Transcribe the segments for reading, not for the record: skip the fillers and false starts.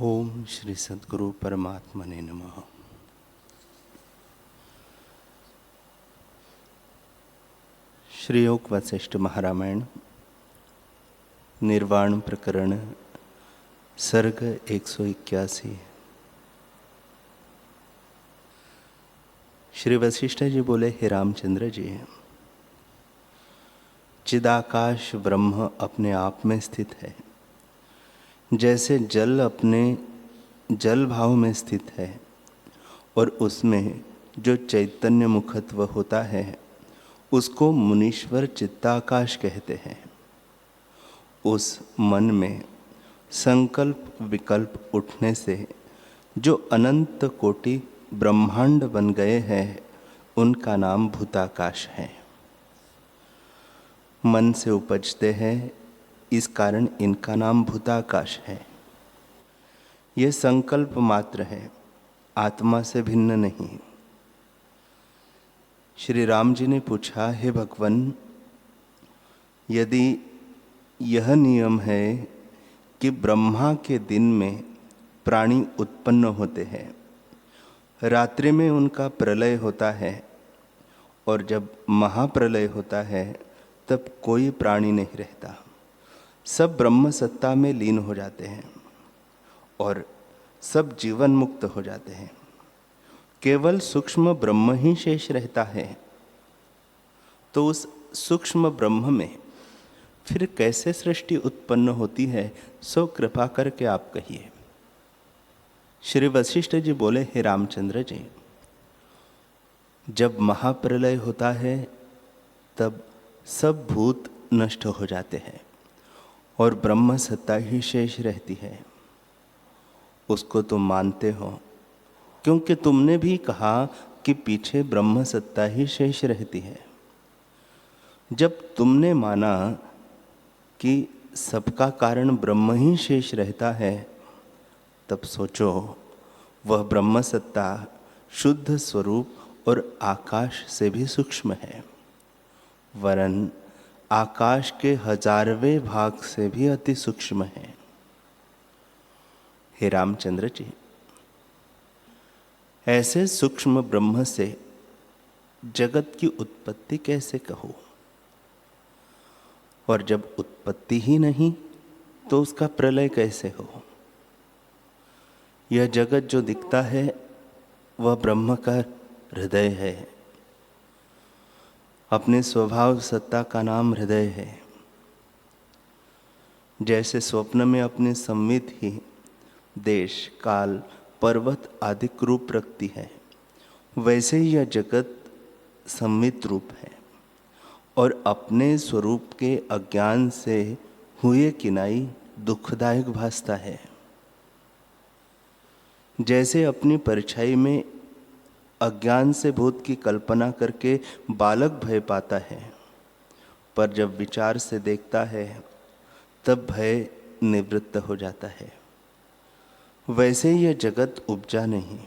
ओम श्री सद्गुरु परमात्मने नमः। श्री योग वशिष्ठ महारामायण निर्वाण प्रकरण सर्ग 181। श्री वशिष्ठ जी बोले, हे रामचंद्र जी, चिदाकाश ब्रह्म अपने आप में स्थित है। जैसे जल अपने जल भाव में स्थित है और उसमें जो चैतन्य मुखत्व होता है उसको मुनीश्वर चित्ताकाश कहते हैं। उस मन में संकल्प विकल्प उठने से जो अनंत कोटि ब्रह्मांड बन गए हैं उनका नाम भूताकाश है। मन से उपजते हैं, इस कारण इनका नाम भूताकाश है। ये संकल्प मात्र है, आत्मा से भिन्न नहीं। श्री राम जी ने पूछा, हे भगवन, यदि यह नियम है कि ब्रह्मा के दिन में प्राणी उत्पन्न होते हैं, रात्रि में उनका प्रलय होता है और जब महाप्रलय होता है तब कोई प्राणी नहीं रहता, सब ब्रह्म सत्ता में लीन हो जाते हैं और सब जीवन मुक्त हो जाते हैं, केवल सूक्ष्म ब्रह्म ही शेष रहता है, तो उस सूक्ष्म ब्रह्म में फिर कैसे सृष्टि उत्पन्न होती है, सो कृपा करके आप कहिए। श्री वशिष्ठ जी बोले, हे रामचंद्र जी, जब महाप्रलय होता है तब सब भूत नष्ट हो जाते हैं और ब्रह्म सत्ता ही शेष रहती है। उसको तुम मानते हो क्योंकि तुमने भी कहा कि पीछे ब्रह्म सत्ता ही शेष रहती है। जब तुमने माना कि सबका कारण ब्रह्म ही शेष रहता है, तब सोचो वह ब्रह्म सत्ता शुद्ध स्वरूप और आकाश से भी सूक्ष्म है, वरन आकाश के 1000वें भाग से भी अति सूक्ष्म है। हे रामचंद्र जी, ऐसे सूक्ष्म ब्रह्म से जगत की उत्पत्ति कैसे कहो? और जब उत्पत्ति ही नहीं तो उसका प्रलय कैसे हो? यह जगत जो दिखता है वह ब्रह्म का हृदय है। अपने स्वभाव सत्ता का नाम हृदय है। जैसे स्वप्न में अपने संवित ही देश काल पर्वत आदि रूप रखती है, वैसे ही यह जगत संवित रूप है और अपने स्वरूप के अज्ञान से हुए किनाई दुखदायक भासता है। जैसे अपनी परछाई में अज्ञान से भूत की कल्पना करके बालक भय पाता है, पर जब विचार से देखता है तब भय निवृत्त हो जाता है, वैसे यह जगत उपजा नहीं।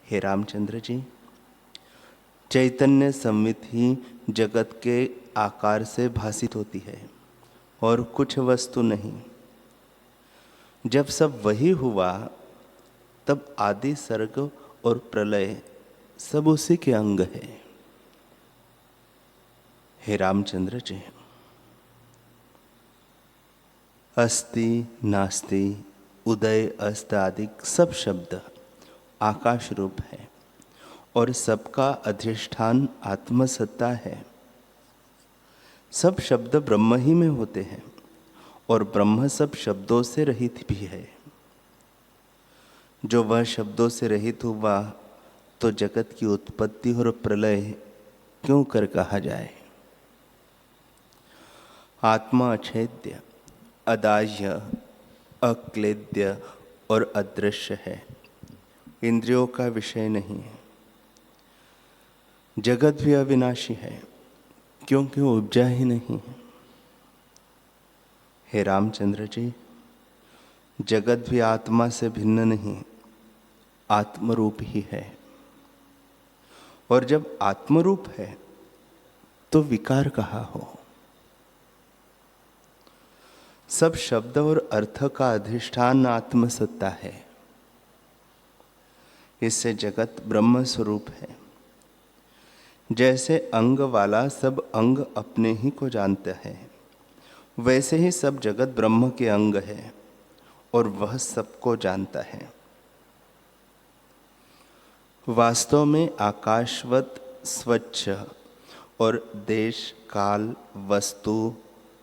हे रामचंद्र जी, चैतन्य संवित ही जगत के आकार से भासित होती है और कुछ वस्तु नहीं। जब सब वही हुआ तब आदि सर्ग और प्रलय सब उसी के अंग है। हे रामचंद्र जी, अस्ति नास्ति उदय अस्त आदि सब शब्द आकाश रूप है और सबका अधिष्ठान आत्मसत्ता है। सब शब्द ब्रह्म ही में होते हैं और ब्रह्म सब शब्दों से रहित भी है। जो वह शब्दों से रहित हुआ तो जगत की उत्पत्ति और प्रलय क्यों कर कहा जाए? आत्मा अछेद्य, अदाह्य, अक्लेद्य और अदृश्य है, इंद्रियों का विषय नहीं है। जगत भी अविनाशी है क्योंकि वो उपजा ही नहीं है। हे रामचंद्र जी, जगत भी आत्मा से भिन्न नहीं, आत्मरूप ही है। और जब आत्मरूप है तो विकार कहाँ हो? सब शब्द और अर्थ का अधिष्ठान आत्मसत्ता है। इससे जगत ब्रह्म स्वरूप है। जैसे अंग वाला सब अंग अपने ही को जानता है, वैसे ही सब जगत ब्रह्म के अंग है और वह सबको जानता है। वास्तव में आकाशवत स्वच्छ और देश काल वस्तु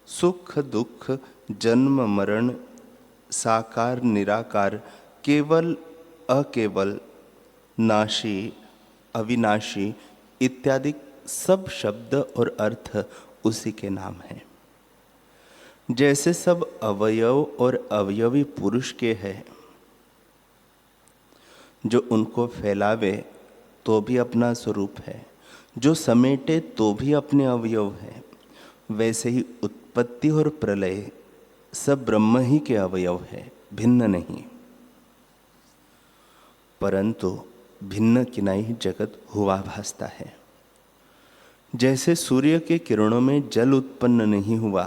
सुख दुख जन्म मरण साकार निराकार केवल अकेवल नाशी अविनाशी इत्यादि सब शब्द और अर्थ उसी के नाम हैं। जैसे सब अवयव और अवयवी पुरुष के हैं, जो उनको फैलावे तो भी अपना स्वरूप है, जो समेटे तो भी अपने अवयव है, वैसे ही उत्पत्ति और प्रलय सब ब्रह्म ही के अवयव है, भिन्न नहीं। परंतु भिन्न किनाई जगत हुआ भासता है। जैसे सूर्य के किरणों में जल उत्पन्न नहीं हुआ,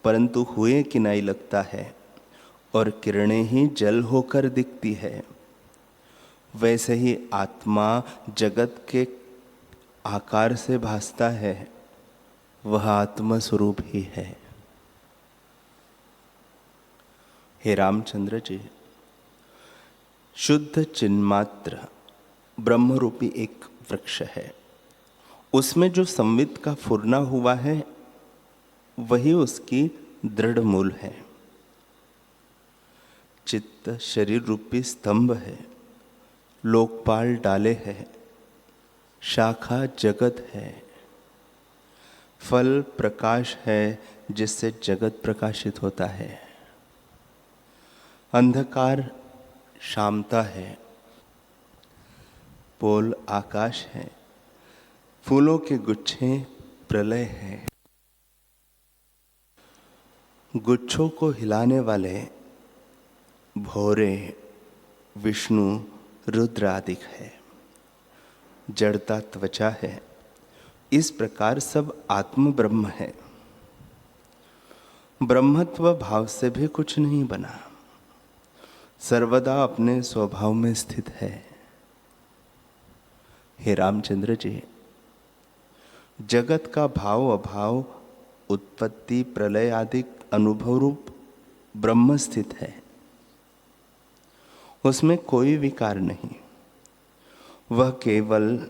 परंतु हुए किनाई लगता है और किरणें ही जल होकर दिखती है, वैसे ही आत्मा जगत के आकार से भासता है, वह आत्म स्वरूप ही है। हे रामचंद्र जी, शुद्ध चिन्मात्र ब्रह्म रूपी एक वृक्ष है। उसमें जो संवित का फुरना हुआ है, वही उसकी दृढ़ मूल है। चित्त शरीर रूपी स्तंभ है, लोकपाल डाले है, शाखा जगत है, फल प्रकाश है जिससे जगत प्रकाशित होता है, अंधकार शामता है, पोल आकाश है, फूलों के गुच्छे प्रलय है। गुच्छों को हिलाने वाले भौरे विष्णु रुद्र आदि है, जड़ता त्वचा है। इस प्रकार सब आत्म ब्रह्म है। ब्रह्मत्व भाव से भी कुछ नहीं बना, सर्वदा अपने स्वभाव में स्थित है। हे रामचंद्र जी, जगत का भाव अभाव उत्पत्ति प्रलय आदि अनुभव रूप ब्रह्म स्थित है, उसमें कोई विकार नहीं। वह केवल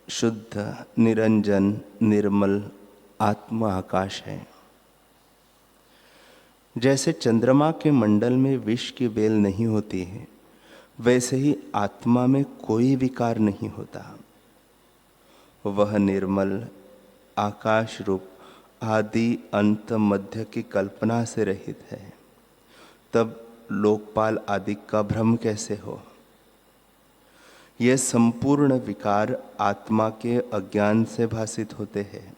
शुद्ध निरंजन निर्मल आत्मा आकाश है। जैसे चंद्रमा के मंडल में विष की बेल नहीं होती है, वैसे ही आत्मा में कोई विकार नहीं होता। वह निर्मल आकाश रूप आदि अंत मध्य की कल्पना से रहित है। तब लोकपाल आदि का भ्रम कैसे हो? यह संपूर्ण विकार आत्मा के अज्ञान से भासित होते हैं।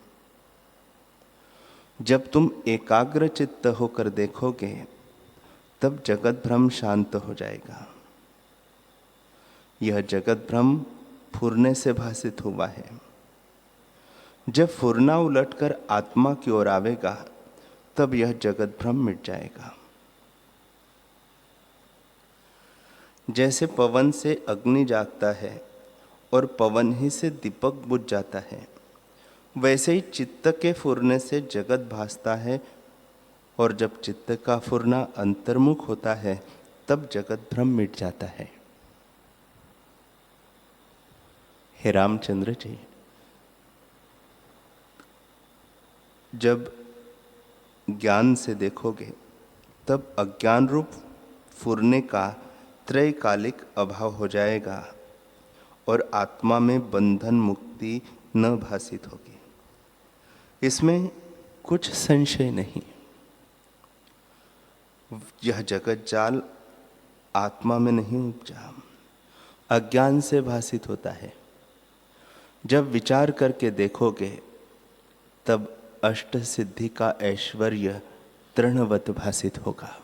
जब तुम एकाग्र चित्त होकर देखोगे, तब जगत भ्रम शांत हो जाएगा। यह जगत भ्रम फुरने से भासित हुआ है। जब फुरना उलटकर आत्मा की ओर आवेगा, तब यह जगत भ्रम मिट जाएगा। जैसे पवन से अग्नि जागता है और पवन ही से दीपक बुझ जाता है, वैसे ही चित्त के फुरने से जगत भासता है, और जब चित्त का फुरना अंतर्मुख होता है, तब जगत भ्रम मिट जाता है। हे रामचंद्र जी, जब ज्ञान से देखोगे, तब अज्ञान रूप फुरने का त्रैकालिक अभाव हो जाएगा और आत्मा में बंधन मुक्ति न भासित होगी। इसमें कुछ संशय नहीं। यह जगत जाल आत्मा में नहीं उपजा, अज्ञान से भासित होता है। जब विचार करके देखोगे, तब अष्ट सिद्धि का ऐश्वर्य तृणवत भासित होगा।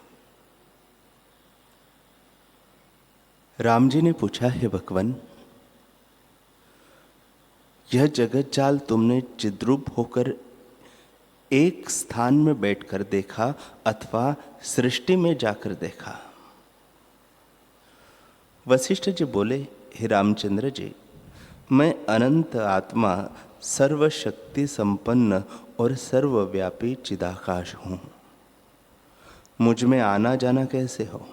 राम जी ने पूछा, हे भगवन, यह जगत जाल तुमने चिद्रूप होकर एक स्थान में बैठकर देखा अथवा सृष्टि में जाकर देखा। वशिष्ठ जी बोले, हे रामचंद्र जी, मैं अनंत आत्मा, सर्वशक्ति संपन्न और सर्वव्यापी चिदाकाश हूं। मुझ में आना जाना कैसे हो?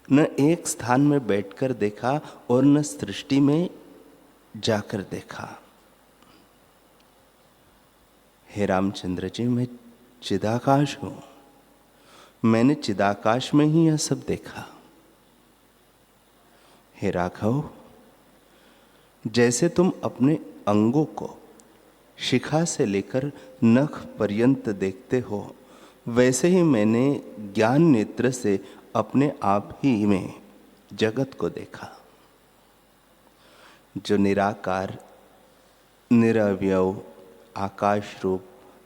न एक स्थान में बैठकर देखा और न सृष्टि में जाकर देखा। हे रामचंद्र जी, मैं चिदाकाश हूं। मैंने चिदाकाश में ही यह सब देखा। हे राघव, जैसे तुम अपने अंगों को शिखा से लेकर नख पर्यंत देखते हो, वैसे ही मैंने ज्ञान नेत्र से अपने आप ही में जगत को देखा, जो निराकार, निरवयव, आकाश रूप,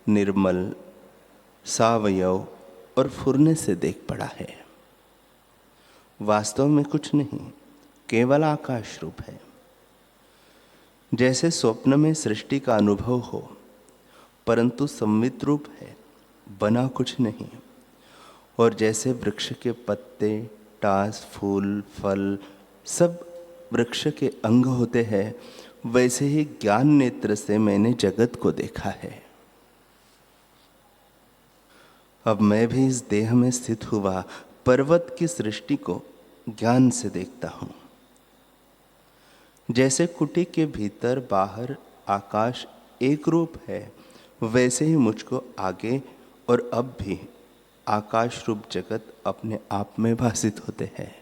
निर्मल, सावयव और फुरने से देख पड़ा है। वास्तव में कुछ नहीं, केवल आकाश रूप है। जैसे स्वप्न में सृष्टि का अनुभव हो, परंतु संवित रूप है, बना कुछ नहीं। और जैसे वृक्ष के पत्ते, टास, फूल, फल सब वृक्ष के अंग होते हैं, वैसे ही ज्ञान नेत्र से मैंने जगत को देखा है। अब मैं भी इस देह में स्थित हुआ पर्वत की सृष्टि को ज्ञान से देखता हूं। जैसे कुटी के भीतर बाहर आकाश एक रूप है, वैसे ही मुझको आगे और अब भी आकाश रूप जगत अपने आप में भासित होते हैं।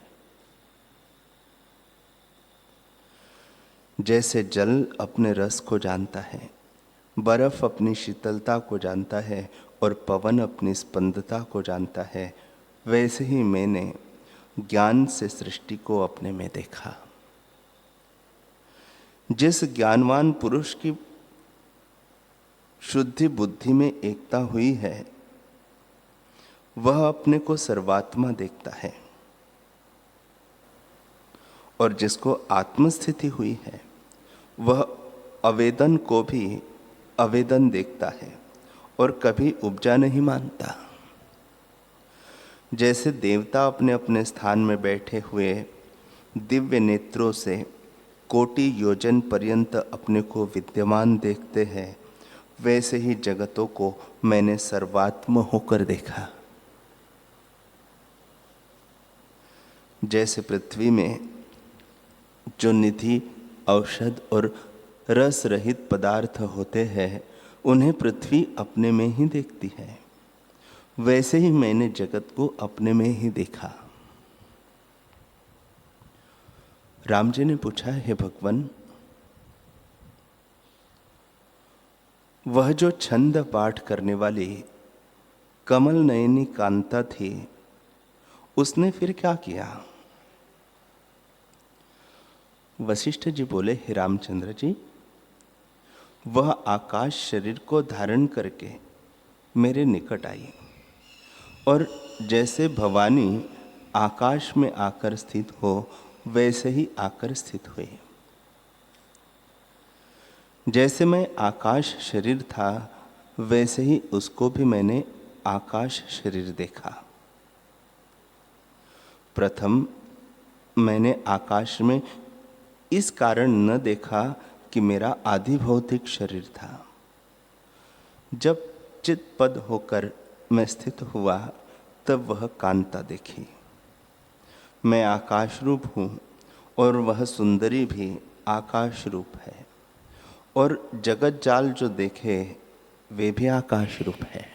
जैसे जल अपने रस को जानता है, बर्फ अपनी शीतलता को जानता है और पवन अपनी स्पंदता को जानता है, वैसे ही मैंने ज्ञान से सृष्टि को अपने में देखा। जिस ज्ञानवान पुरुष की शुद्धि बुद्धि में एकता हुई है, वह अपने को सर्वात्मा देखता है, और जिसको आत्मस्थिति हुई है, वह अवेदन को भी अवेदन देखता है और कभी उपजा नहीं मानता। जैसे देवता अपने अपने स्थान में बैठे हुए दिव्य नेत्रों से कोटि योजन पर्यंत अपने को विद्यमान देखते हैं, वैसे ही जगतों को मैंने सर्वात्म होकर देखा। जैसे पृथ्वी में जो निधि, औषध और रस रहित पदार्थ होते हैं, उन्हें पृथ्वी अपने में ही देखती है, वैसे ही मैंने जगत को अपने में ही देखा। राम जी ने पूछा, हे भगवान, वह जो छंद पाठ करने वाली कमल नयनी कांता थी, उसने फिर क्या किया? वशिष्ठ जी बोले, हे रामचंद्र जी, वह आकाश शरीर को धारण करके मेरे निकट आई और जैसे भवानी आकाश में आकर स्थित हो, वैसे ही आकर स्थित हुई। जैसे मैं आकाश शरीर था, वैसे ही उसको भी मैंने आकाश शरीर देखा। प्रथम मैंने आकाश में इस कारण न देखा कि मेरा आदि भौतिक शरीर था। जब चित पद होकर मैं स्थित हुआ, तब वह कांता देखी। मैं आकाश रूप हूँ और वह सुंदरी भी आकाश रूप है, और जगत जाल जो देखे वे भी आकाश रूप है।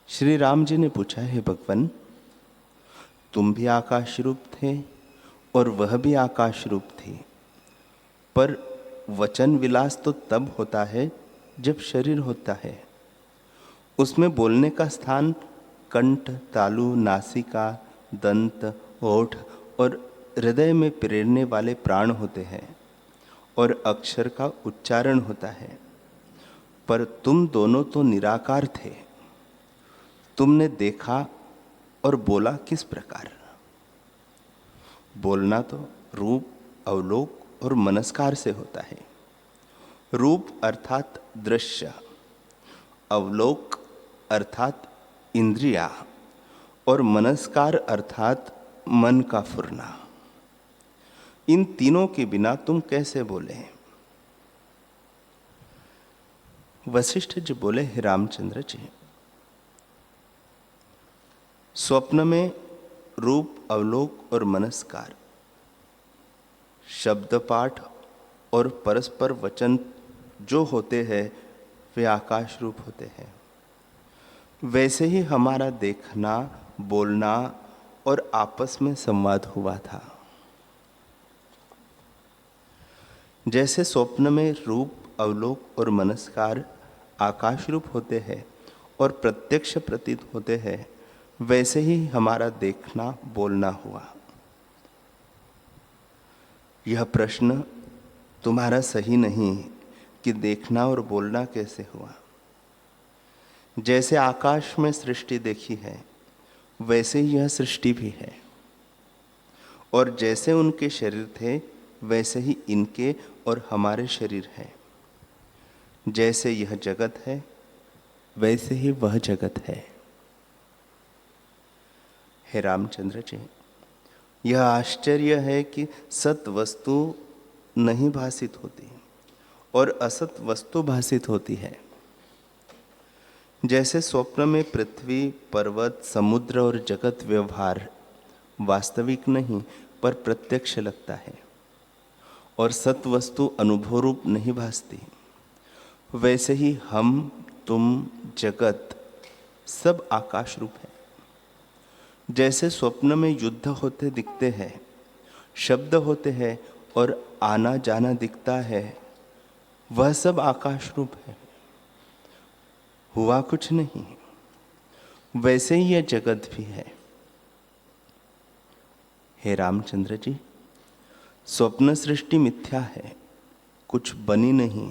श्री राम जी ने पूछा, हे भगवान, तुम भी आकाश रूप थे और वह भी आकाश रूप थी, पर वचन विलास तो तब होता है जब शरीर होता है। उसमें बोलने का स्थान कंठ, तालु, नासिका, दंत, ओठ और हृदय में प्रेरने वाले प्राण होते हैं, और अक्षर का उच्चारण होता है। पर तुम दोनों तो निराकार थे। तुमने देखा और बोला किस प्रकार? बोलना तो रूप, अवलोक और मनस्कार से होता है। रूप अर्थात दृश्य, अवलोक अर्थात इंद्रिया और मनस्कार अर्थात मन का फुरना। इन तीनों के बिना तुम कैसे बोले? वशिष्ठ जी बोले, हे रामचंद्र जी, स्वप्न में रूप, अवलोक और मनस्कार, शब्द पाठ और परस्पर वचन जो होते हैं वे आकाश रूप होते हैं। वैसे ही हमारा देखना, बोलना और आपस में संवाद हुआ था। जैसे स्वप्न में रूप, अवलोक और मनस्कार आकाश रूप होते हैं और प्रत्यक्ष प्रतीत होते हैं, वैसे ही हमारा देखना, बोलना हुआ। यह प्रश्न तुम्हारा सही नहीं कि देखना और बोलना कैसे हुआ। जैसे आकाश में सृष्टि देखी है, वैसे ही यह सृष्टि भी है, और जैसे उनके शरीर थे वैसे ही इनके और हमारे शरीर हैं। जैसे यह जगत है वैसे ही वह जगत है। हे रामचंद्र जी, यह आश्चर्य है कि सत वस्तु नहीं भासित होती और असत वस्तु भासित होती है। जैसे स्वप्न में पृथ्वी, पर्वत, समुद्र और जगत व्यवहार वास्तविक नहीं पर प्रत्यक्ष लगता है और सत वस्तु अनुभव रूप नहीं भासती, वैसे ही हम, तुम, जगत सब आकाश रूप है। जैसे स्वप्न में युद्ध होते दिखते हैं, शब्द होते हैं और आना जाना दिखता है, वह सब आकाश रूप है, हुआ कुछ नहीं। वैसे ही यह जगत भी है। हे रामचंद्र जी, स्वप्न सृष्टि मिथ्या है, कुछ बनी नहीं,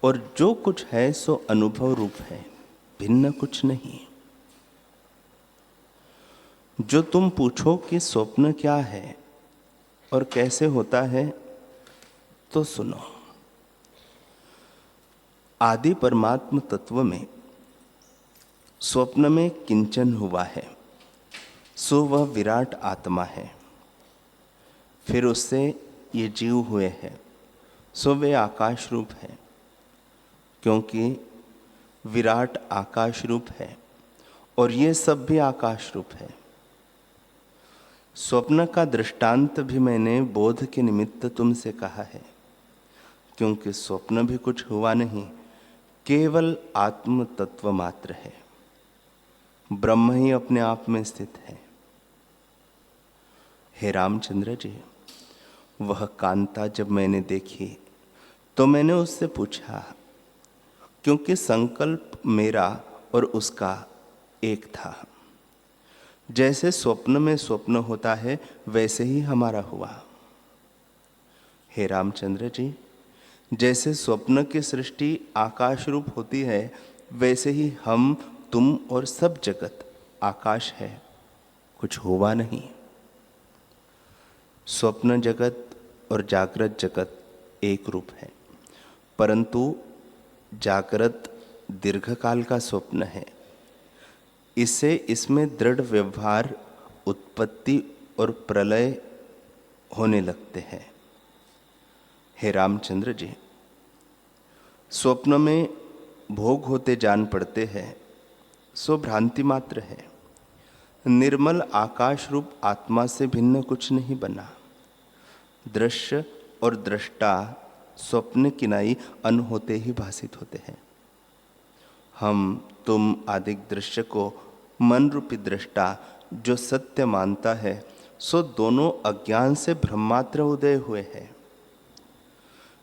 और जो कुछ है सो अनुभव रूप है, भिन्न कुछ नहीं। जो तुम पूछो कि स्वप्न क्या है और कैसे होता है, तो सुनो। आदि परमात्म तत्व में स्वप्न में किंचन हुआ है, सो वह विराट आत्मा है। फिर उससे ये जीव हुए हैं, सो वे आकाश रूप है, क्योंकि विराट आकाश रूप है और ये सब भी आकाश रूप है। स्वप्न का दृष्टांत भी मैंने बोध के निमित्त तुमसे कहा है, क्योंकि स्वप्न भी कुछ हुआ नहीं, केवल आत्म तत्व मात्र है। ब्रह्म ही अपने आप में स्थित है। हे रामचंद्र जी, वह कांता जब मैंने देखी तो मैंने उससे पूछा, क्योंकि संकल्प मेरा और उसका एक था। जैसे स्वप्न में स्वप्न होता है वैसे ही हमारा हुआ। हे रामचंद्र जी, जैसे स्वप्न की सृष्टि आकाश रूप होती है, वैसे ही हम, तुम और सब जगत आकाश है, कुछ हुआ नहीं। स्वप्न जगत और जागृत जगत एक रूप है, परंतु जागृत दीर्घकाल का स्वप्न है। इससे इसमें दृढ़ व्यवहार, उत्पत्ति और प्रलय होने लगते हैं। हे रामचंद्र जी, स्वप्न में भोग होते जान पड़ते हैं, सो भ्रांति मात्र है। निर्मल आकाश रूप आत्मा से भिन्न कुछ नहीं बना। दृश्य और दृष्टा स्वप्न किनाई अन होते ही भासित होते हैं। हम, तुम आदि दृश्य को मन रूपी दृष्टा जो सत्य मानता है, सो दोनों अज्ञान से ब्रह्मात्र उदय हुए हैं।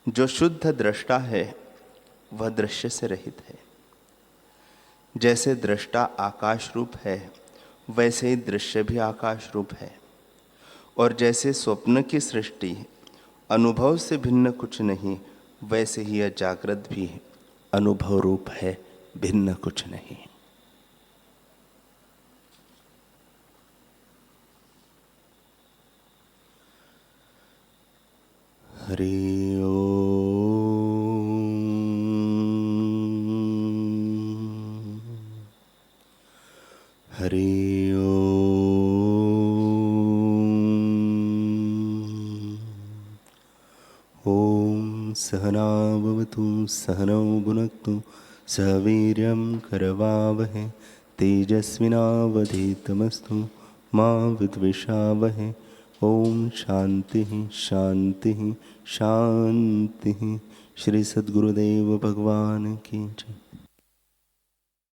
जो शुद्ध दृष्टा है वह दृश्य से रहित है। जैसे दृष्टा आकाश रूप है, वैसे ही दृश्य भी आकाश रूप है। और जैसे स्वप्न की सृष्टि अनुभव से भिन्न कुछ नहीं, वैसे ही यह जागृत भी अनुभव रूप है, भिन्न कुछ नहीं। हरि ओम। हरि ओम सहना भवतु सहनौ भुनक्तु सह वीर्यं करवावहै तेजस्विनावधीतमस्तु मा विद्विषावहै। ओम शांति शांति शांति। श्री सद्गुरुदेव भगवान की जय।